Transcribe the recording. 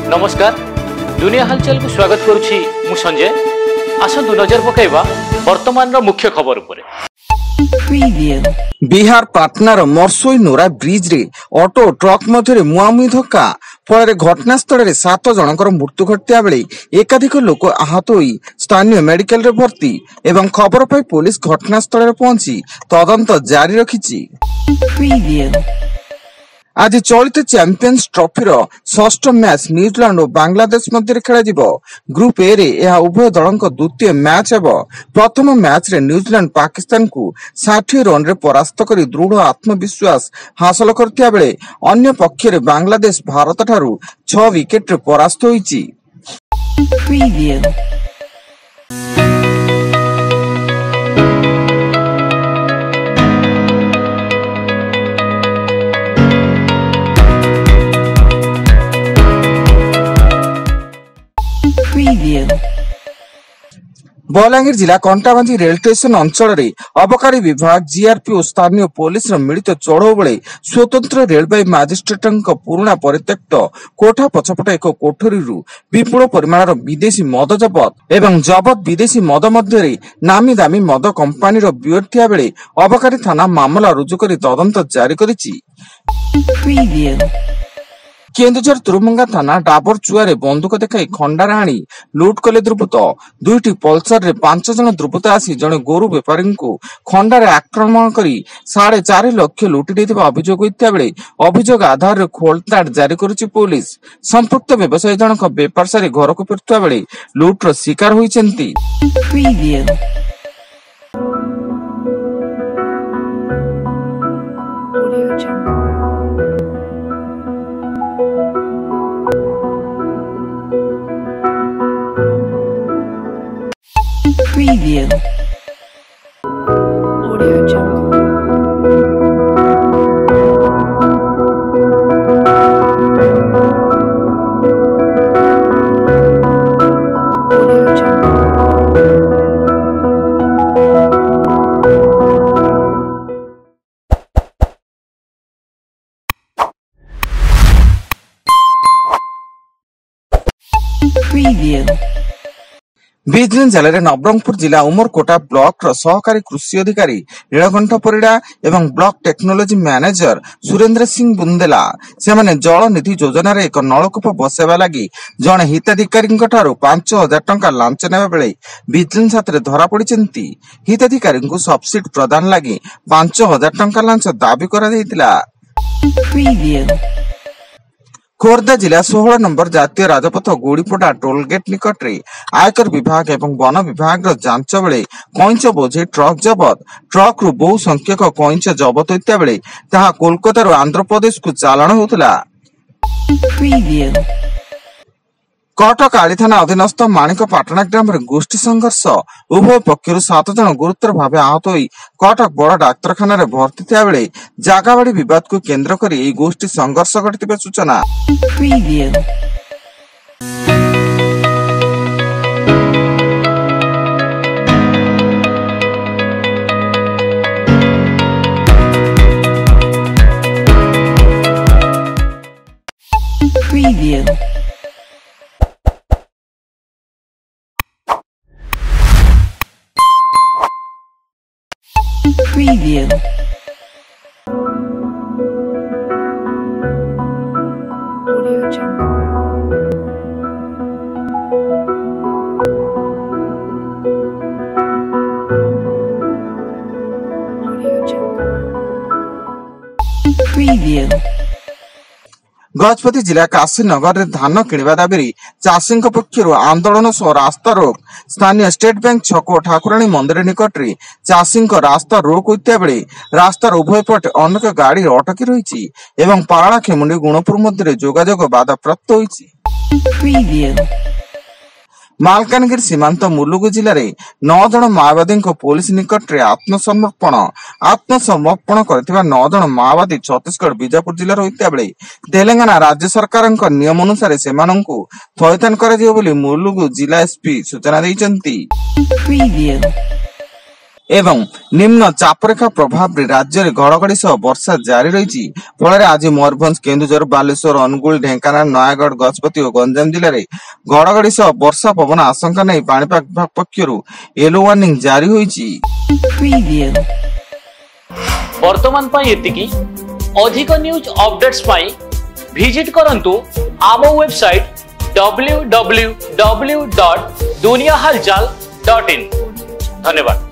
नमस्कार दुनिया हलचल को स्वागत करुछि मु संजय। आसंतु नजर पकाइबा वर्तमान रो मुख्य खबर उपरे। बिहार पाटनार मरसोई नोरा ब्रिज रे ऑटो ट्रक मध्य मुहांमुही धक्का फल घटनास्थल में 7 जनकर मृत्यु घटिया बेले एकाधिक लोक आहत होई स्थानीय मेडिकल रे भर्ती एवं खबर पाई पुलिस घटनास्थल में पहुंची तदंत जारी रखिछि। आज चलित चैंपियंस ट्रॉफी रो षष्ठ मैच न्यूजीलैंड और बांग्लादेश मध्य खेल ग्रुप ए रे यह उभय दल द्वितीय मैच हेब। प्रथम मैच रे न्यूजीलैंड पाकिस्तान को 60 रन रे परास्त कर दृढ़ आत्मविश्वास हासिल करथिया बेले अन्य पक्ष रे बांग्लादेश भारत ठारू 6 विकेट रे परास्त होईची। बलांगीर जिला कंटाबांधी रेल स्टेशन अंचल रे अबकारी विभाग जीआरपी और स्थानीय पुलिस मिलित चढ़ऊ बेले स्वतंत्र रेलवे मजिस्ट्रेट पुराणा परित्यक्त कोठा पछपटे एक कोठरी विपुल परिमाण विदेशी मद जबत एवं जबत विदेशी मद मध्य नामी दामी मद कंपानी बियर थिया बेले अबकारी थाना मामला रुजु कर तदंत जारी करिछि। केन्दुझर तुरुमंगा थाना डाबर चुआरे बंदूक देखाई खंडार आनी लुट कले दुर्बृत्त। 2टी पल्सर रे 5 जन दुर्बृत्त आसी जने गोरु व्यापारी को खंडार आक्रमण करी 4.5 लाख लुटि देथिबा अभियोग होइता बेले अभियोग आधार रे खोलताड़ जारी करुछि पुलिस। संपुक्त व्यवसायी जनक बेपार सारी घर को फेरुवा बेले लुट रो शिकार होइछन्ती। Preview. Audio Jungle. Audio Jungle. Preview. Vigilance जिले में नवरंगपुर जिला उमरकोटा ब्लॉक रो सहकारी कृषि अधिकारी नीलकंठ परिड़ा एवं block technology manager Surendra Singh Bundela से जल निधि योजना रे एक नलकूप बसाइबा लगी जड़े हिताधिकारी 5,000 टंका लांच नेबा बेले विजिलेंस हाथ में धरा पड़िछन्ती। हिताधिकारी को सब्सिडी प्रदान लगी 5,000 टंका लांच दाबी करा दैतिला। खोर्धा जिला 16 नंबर जातीय राजपथ गुड़ीपड़ा टोलगेट निकट रे आयकर विभाग एवं वन विभाग जांच बेले कईच बोझे ट्रक जबत। ट्रक रु बहु संख्यक कईच जबत होता बेले ताहा कोलकाता रो आंध्र प्रदेश को चालाण होतला। कटक आली थाना अधीनस्थ माणिक पाटना ग्राम में गोष्ठी संघर्ष उभय पक्षर 7 जन गुरुतर भाव आहत होई कटक बड़ डाक्तरखाना रे भर्ती थिया बेले जागाबाड़ी विवाद को केंद्र करी एई गोष्ठी संघर्ष घटिबा सूचना। Preview. Preview. Audio Jungle. Audio Jungle. Preview. Gajapati जिला काशीनगर रे धान किणवा दाबी चाषी पक्षर आंदोलन सह रास्ता रोक। स्थानीय स्टेट बैंक छक ठाकुराणी मंदिर निकट रे चाषी रास्ता रोक होता बेले रास्तार उभय पटे अनेक गाड़ी अटकी रही एवं पाराला खेमुंडी गुणपुर मध्य जोगाजोग बाधाप्राप्त होईछि। मालकानगिरी सीमांत मुलुगु जिले में 9 जन माओवादी पुलिस निकट रे आत्मसमर्पण करथिबा 9 जन माओवादी छत्तीसगढ़ बीजापुर जिले होता बेले तेलंगाना राज्य सरकार नियम अनुसार सेमानंकु थैथान करा जियो बोली मुलुगु जिला एसपी सूचना दैछन्ती। ଏବଂ ନିମ୍ନ ଚାପରେଖା ପ୍ରଭାବରେ ରାଜ୍ୟରେ ଘଡଘଡି ସହ ବର୍ଷା ଜାରି ରହିଛି। ଫଳରେ ଆଜି ମୟୂରଭଞ୍ଜ, କେନ୍ଦୁଝର, ବାଲେଶ୍ୱର, ଅନୁଗୁଳ, ଢେଙ୍କାନାଳ, ନୟାଗଡ଼, ଗଜପତି ଓ ଗଞ୍ଜାମ ଜିଲ୍ଲାରେ ଘଡଘଡି ସହ ବର୍ଷା ପବନ ଆଶଙ୍କା ନେଇ ପାଣିପାଗ ବିଭାଗ ପକ୍ଷରୁ ୟେଲୋ ୱାର୍ଣ୍ଣିଂ ଜାରି ହୋଇଛି। Preview. ବର୍ତ୍ତମାନ ପାଇଁ ଏତିକି। ଅଧିକ ନ୍ୟୁଜ ଅପଡେଟ୍ସ ପାଇଁ ଭିଜିଟ୍ କରନ୍ତୁ ଆମ ୱେବସାଇଟ୍ www.duniyahalchal.in। ଧନ୍ୟବାଦ।